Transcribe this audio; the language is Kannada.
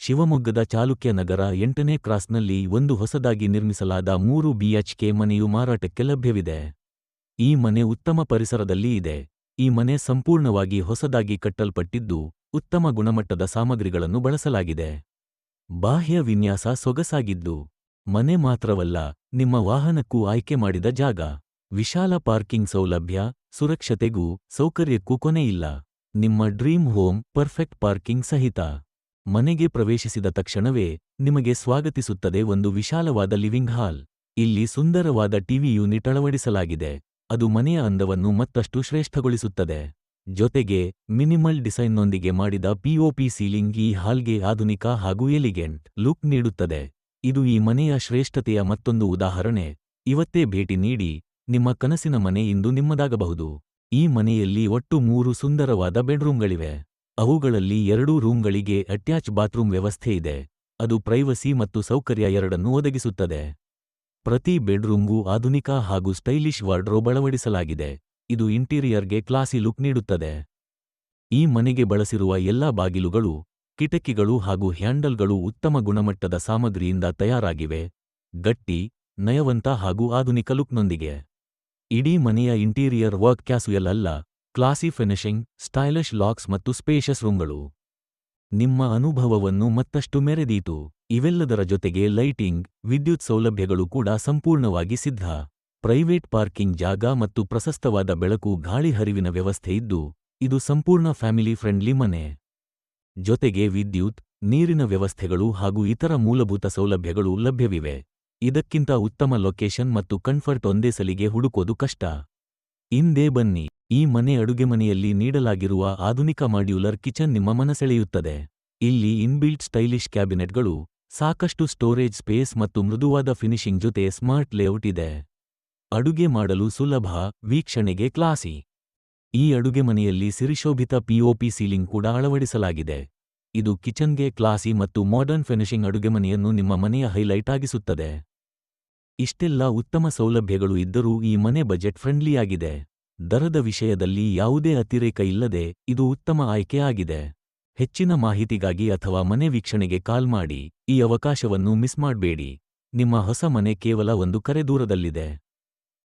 ಶಿವಮೊಗ್ಗದ ಚಾಲುಕ್ಯ ನಗರ 8ನೇ ಕ್ರಾಸ್ನಲ್ಲಿ ಒಂದು ಹೊಸದಾಗಿ ನಿರ್ಮಿಸಲಾದ 3 ಬಿಎಚ್ಕೆ ಮನೆಯು ಮಾರಾಟಕ್ಕೆ ಲಭ್ಯವಿದೆ. ಈ ಮನೆ ಉತ್ತಮ ಪರಿಸರದಲ್ಲಿ ಇದೆ. ಈ ಮನೆ ಸಂಪೂರ್ಣವಾಗಿ ಹೊಸದಾಗಿ ಕಟ್ಟಲ್ಪಟ್ಟಿದ್ದು, ಉತ್ತಮ ಗುಣಮಟ್ಟದ ಸಾಮಗ್ರಿಗಳನ್ನು ಬಳಸಲಾಗಿದೆ. ಬಾಹ್ಯ ವಿನ್ಯಾಸ ಸೊಗಸಾಗಿದ್ದು, ಮನೆ ಮಾತ್ರವಲ್ಲ, ನಿಮ್ಮ ವಾಹನಕ್ಕೂ ಆಯ್ಕೆ ಮಾಡಿದ ಜಾಗ, ವಿಶಾಲ ಪಾರ್ಕಿಂಗ್ ಸೌಲಭ್ಯ, ಸುರಕ್ಷತೆಗೂ ಸೌಕರ್ಯಕ್ಕೂ ಕೊನೆಯಿಲ್ಲ. ನಿಮ್ಮ ಡ್ರೀಮ್ ಹೋಮ್ ಪರ್ಫೆಕ್ಟ್ ಪಾರ್ಕಿಂಗ್ ಸಹಿತ. ಮನೆಗೆ ಪ್ರವೇಶಿಸಿದ ತಕ್ಷಣವೇ ನಿಮಗೆ ಸ್ವಾಗತಿಸುತ್ತದೆ ಒಂದು ವಿಶಾಲವಾದ ಲಿವಿಂಗ್ ಹಾಲ್. ಇಲ್ಲಿ ಸುಂದರವಾದ ಟಿವಿ ಯೂನಿಟ್ ಅಳವಡಿಸಲಾಗಿದೆ. ಅದು ಮನೆಯ ಅಂದವನ್ನು ಮತ್ತಷ್ಟು ಶ್ರೇಷ್ಠಗೊಳಿಸುತ್ತದೆ. ಜೊತೆಗೆ ಮಿನಿಮಲ್ ಡಿಸೈನ್ನೊಂದಿಗೆ ಮಾಡಿದ ಪಿಒಪಿ ಸೀಲಿಂಗ್ ಈ ಹಾಲ್ಗೆ ಆಧುನಿಕ ಹಾಗೂ ಎಲಿಗೆಂಟ್ ಲುಕ್ ನೀಡುತ್ತದೆ. ಇದು ಈ ಮನೆಯ ಶ್ರೇಷ್ಠತೆಯ ಮತ್ತೊಂದು ಉದಾಹರಣೆ. ಇವತ್ತೇ ಭೇಟಿ ನೀಡಿ, ನಿಮ್ಮ ಕನಸಿನ ಮನೆ ಇಂದು ನಿಮ್ಮದಾಗಬಹುದು. ಈ ಮನೆಯಲ್ಲಿ ಒಟ್ಟು 3 ಸುಂದರವಾದ ಬೆಡ್ರೂಮ್ಗಳಿವೆ. ಅವುಗಳಲ್ಲಿ 2 ರೂಮ್ಗಳಿಗೆ ಅಟ್ಯಾಚ್ ಬಾತ್ರೂಮ್ ವ್ಯವಸ್ಥೆ ಇದೆ. ಅದು ಪ್ರೈವಸಿ ಮತ್ತು ಸೌಕರ್ಯ ಎರಡನ್ನೂ ಒದಗಿಸುತ್ತದೆ. ಪ್ರತಿ ಬೆಡ್ರೂಮ್ಗೂ ಆಧುನಿಕ ಹಾಗೂ ಸ್ಟೈಲಿಶ್ ವಾರ್ಡ್ರೋಬ್ ಅಳವಡಿಸಲಾಗಿದೆ. ಇದು ಇಂಟೀರಿಯರ್ಗೆ ಕ್ಲಾಸಿ ಲುಕ್ ನೀಡುತ್ತದೆ. ಈ ಮನೆಗೆ ಬಳಸಿರುವ ಎಲ್ಲಾ ಬಾಗಿಲುಗಳು, ಕಿಟಕಿಗಳು ಹಾಗೂ ಹ್ಯಾಂಡಲ್ಗಳು ಉತ್ತಮ ಗುಣಮಟ್ಟದ ಸಾಮಗ್ರಿಯಿಂದ ತಯಾರಾಗಿವೆ, ಗಟ್ಟಿ, ನಯವಂತ ಹಾಗೂ ಆಧುನಿಕ ಲುಕ್ನೊಂದಿಗೆ. ಇಡೀ ಮನೆಯ ಇಂಟೀರಿಯರ್ ವರ್ಕ್ ಕ್ಯಾಸುಯಲ್ ಅಲ್ಲ, ಕ್ಲಾಸಿ ಫಿನಿಶಿಂಗ್, ಸ್ಟೈಲಿಶ್ ಲಾಕ್ಸ್ ಮತ್ತು ಸ್ಪೇಷಸ್ ರೂಮ್ಗಳು ನಿಮ್ಮ ಅನುಭವವನ್ನು ಮತ್ತಷ್ಟು ಮೆರೆದೀತು. ಇವೆಲ್ಲದರ ಜೊತೆಗೆ ಲೈಟಿಂಗ್, ವಿದ್ಯುತ್ ಸೌಲಭ್ಯಗಳು ಕೂಡ ಸಂಪೂರ್ಣವಾಗಿ ಸಿದ್ಧ. ಪ್ರೈವೇಟ್ ಪಾರ್ಕಿಂಗ್ ಜಾಗ ಮತ್ತು ಪ್ರಶಸ್ತವಾದ ಬೆಳಕು ಗಾಳಿ ಹರಿವಿನ ವ್ಯವಸ್ಥೆ ಇದ್ದು, ಇದು ಸಂಪೂರ್ಣ ಫ್ಯಾಮಿಲಿ ಫ್ರೆಂಡ್ಲಿ ಮನೆ. ಜೊತೆಗೆ ವಿದ್ಯುತ್, ನೀರಿನ ವ್ಯವಸ್ಥೆಗಳು ಹಾಗೂ ಇತರ ಮೂಲಭೂತ ಸೌಲಭ್ಯಗಳು ಲಭ್ಯವಿವೆ. ಇದಕ್ಕಿಂತ ಉತ್ತಮ ಲೊಕೇಶನ್ ಮತ್ತು ಕಂಫರ್ಟ್ ಒಂದೇ ಸಲಿಗೆ ಹುಡುಕೋದು ಕಷ್ಟ. ಇಂದೇ ಬನ್ನಿ, ಈ ಮನೆ ಅಡುಗೆಮನೆಯಲ್ಲಿ ನೀಡಲಾಗಿರುವ ಆಧುನಿಕ ಮಾಡ್ಯುಲರ್ ಕಿಚನ್ ನಿಮ್ಮ ಮನಸೆಳೆಯುತ್ತದೆ. ಇಲ್ಲಿ ಇನ್ಬಿಲ್ಟ್ ಸ್ಟೈಲಿಶ್ ಕ್ಯಾಬಿನೆಟ್ಗಳು, ಸಾಕಷ್ಟು ಸ್ಟೋರೇಜ್ ಸ್ಪೇಸ್ ಮತ್ತು ಮೃದುವಾದ ಫಿನಿಶಿಂಗ್ ಜೊತೆ ಸ್ಮಾರ್ಟ್ ಲೇಔಟ್ ಇದೆ. ಅಡುಗೆ ಮಾಡಲು ಸುಲಭ, ವೀಕ್ಷಣೆಗೆ ಕ್ಲಾಸಿ. ಈ ಅಡುಗೆಮನೆಯಲ್ಲಿ ಸಿರಿಶೋಭಿತ ಪಿಒಪಿ ಸೀಲಿಂಗ್ ಕೂಡ ಅಳವಡಿಸಲಾಗಿದೆ. ಇದು ಕಿಚನ್ಗೆ ಕ್ಲಾಸಿ ಮತ್ತು ಮಾಡರ್ನ್ ಫಿನಿಶಿಂಗ್ ಅಡುಗೆಮನೆಯನ್ನು ನಿಮ್ಮ ಮನೆಯ ಹೈಲೈಟ್ ಆಗಿಸುತ್ತದೆ. ಇಷ್ಟೆಲ್ಲ ಉತ್ತಮ ಸೌಲಭ್ಯಗಳು ಇದ್ದರೂ ಈ ಮನೆ ಬಜೆಟ್ ಫ್ರೆಂಡ್ಲಿಯಾಗಿದೆ. ದರದ ವಿಷಯದಲ್ಲಿ ಯಾವುದೇ ಅತಿರೇಕ ಇಲ್ಲದೆ ಇದು ಉತ್ತಮ ಆಯ್ಕೆ ಆಗಿದೆ. ಹೆಚ್ಚಿನ ಮಾಹಿತಿಗಾಗಿ ಅಥವಾ ಮನೆ ವೀಕ್ಷಣೆಗೆ ಕಾಲ್ ಮಾಡಿ. ಈ ಅವಕಾಶವನ್ನು ಮಿಸ್ ಮಾಡ್ಬೇಡಿ. ನಿಮ್ಮ ಹೊಸ ಮನೆ ಕೇವಲ ಒಂದು ಕರೆ ದೂರದಲ್ಲಿದೆ.